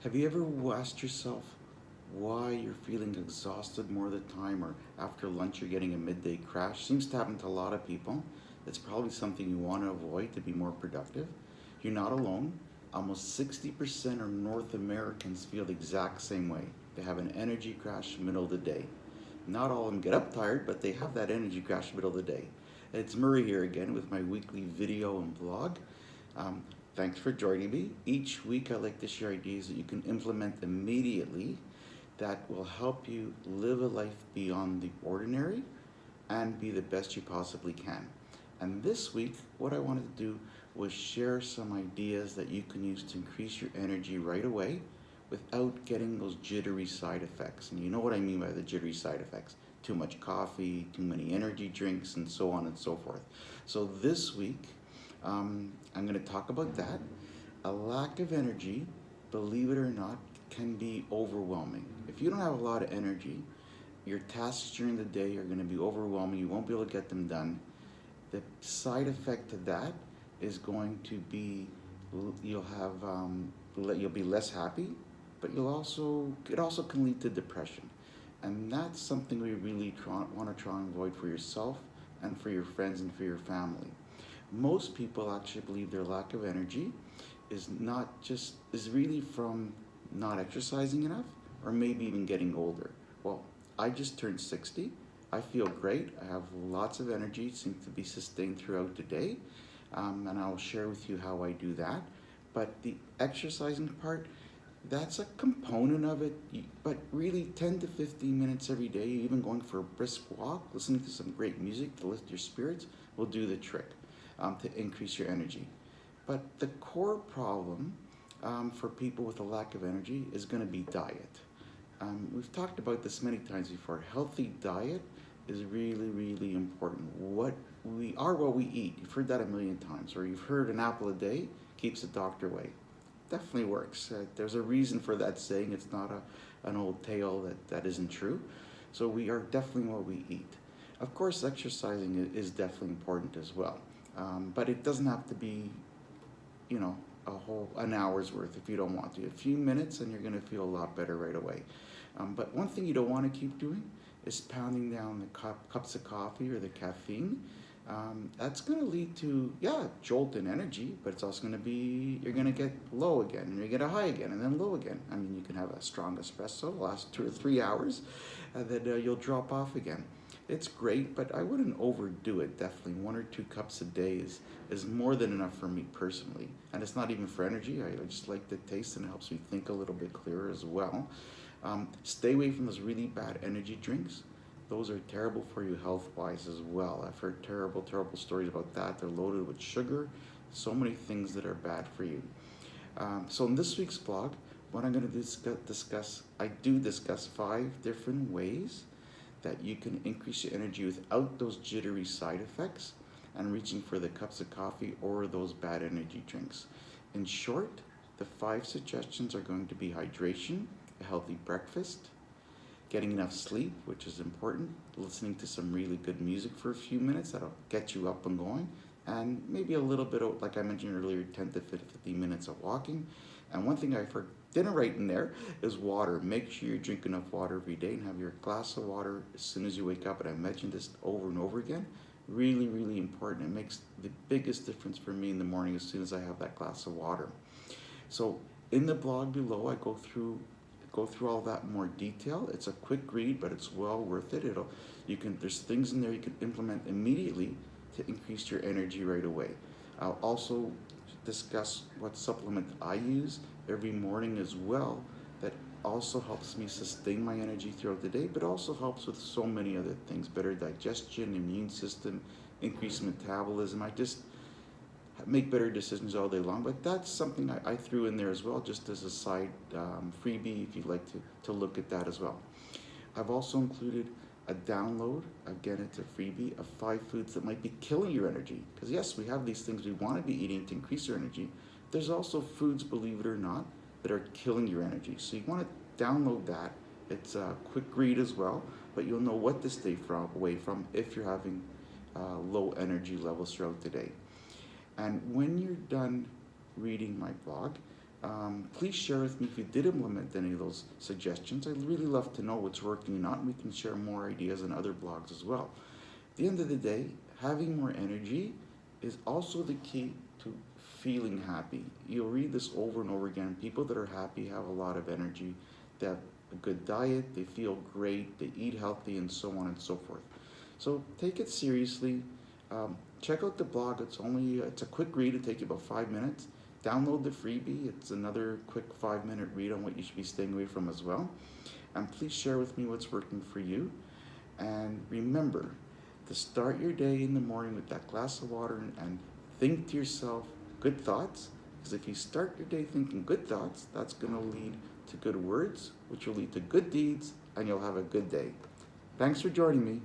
Have you ever asked yourself why you're feeling exhausted more of the time, or after lunch you're getting a midday crash? Seems to happen to a lot of people. It's probably something you want to avoid to be more productive. You're not alone. Almost 60% of North Americans feel the exact same way. They have an energy crash middle of the day. Not all of them get up tired, but they have that energy crash middle of the day. It's Murray here again with my weekly video and vlog. Um, Thanks for joining me. Each week I like to share ideas that you can implement immediately that will help you live a life beyond the ordinary and be the best you possibly can. And this week, what I wanted to do was share some ideas that you can use to increase your energy right away without getting those jittery side effects. And you know what I mean by the jittery side effects. Too much coffee, too many energy drinks, and so on and so forth. So this week, I'm going to talk about that. A lack of energy, believe it or not, can be overwhelming. If you don't have a lot of energy, your tasks during the day are going to be overwhelming. You won't be able to get them done. The side effect to that is going to be you'll be less happy, but it also can lead to depression, and that's something we really want to try and avoid for yourself and for your friends and for your family. Most people actually believe their lack of energy is really from not exercising enough, or maybe even getting older. Well, I just turned 60. I feel great. I have lots of energy, seems to be sustained throughout the day, and I'll share with you how I do that. But the exercising part, that's a component of it, but really 10 to 15 minutes every day, even going for a brisk walk, listening to some great music to lift your spirits will do the trick to increase your energy. But the core problem for people with a lack of energy is going to be diet. We've talked about this many times before. Healthy diet is really, really important. What we eat. You've heard that a million times, or you've heard an apple a day keeps the doctor away. Definitely works. There's a reason for that saying. It's not an old tale that isn't true. So we are definitely what we eat. Of course, exercising is definitely important as well. But it doesn't have to be, an hour's worth if you don't want to. A few minutes and you're going to feel a lot better right away. But one thing you don't want to keep doing is pounding down the cups of coffee or the caffeine. That's going to lead to, jolt in energy, but it's also going to be, you're going to get low again, and you get a high again, and then low again. I mean, you can have a strong espresso, last 2 or 3 hours, and then you'll drop off again. It's great, but I wouldn't overdo it. Definitely 1 or 2 cups a day is more than enough for me personally. And it's not even for energy. I just like the taste, and it helps me think a little bit clearer as well. Stay away from those really bad energy drinks. Those are terrible for you health-wise as well. I've heard terrible, terrible stories about that. They're loaded with sugar, so many things that are bad for you. So in this week's blog, what I'm going to discuss, I do discuss 5 different ways that you can increase your energy without those jittery side effects and reaching for the cups of coffee or those bad energy drinks. In short, the 5 suggestions are going to be hydration, a healthy breakfast, getting enough sleep, which is important, listening to some really good music for a few minutes that'll get you up and going, and maybe a little bit of, like I mentioned earlier, 10 to 15 minutes of walking. And one thing I didn't write in there is water. Make sure you drink enough water every day and have your glass of water as soon as you wake up. And I mentioned this over and over again. Really, really important. It makes the biggest difference for me in the morning as soon as I have that glass of water. So in the blog below, I go through all that in more detail. It's a quick read, but it's well worth it. There's things in there you can implement immediately to increase your energy right away. I'll also discuss what supplement I use every morning as well that also helps me sustain my energy throughout the day, but also helps with so many other things: better digestion, immune system, increased metabolism. I just make better decisions all day long, but that's something I threw in there as well, just as a side freebie if you'd like to look at that as well. I've also included a download, again it's a freebie, of 5 foods that might be killing your energy. Because yes, we have these things we want to be eating to increase our energy. There's also foods, believe it or not, that are killing your energy. So you want to download that. It's a quick read as well, but you'll know what to stay away from if you're having low energy levels throughout the day. And when you're done reading my blog, Please share with me if you did implement any of those suggestions. I'd really love to know what's working or not, and we can share more ideas in other blogs as well. At the end of the day, having more energy is also the key to feeling happy. You'll read this over and over again. People that are happy have a lot of energy. They have a good diet, they feel great, they eat healthy, and so on and so forth. So take it seriously. Check out the blog. It's a quick read. It'll take you about 5 minutes. Download the freebie. It's another quick 5-minute read on what you should be staying away from as well. And please share with me what's working for you. And remember to start your day in the morning with that glass of water and think to yourself good thoughts. Because if you start your day thinking good thoughts, that's going to lead to good words, which will lead to good deeds, and you'll have a good day. Thanks for joining me.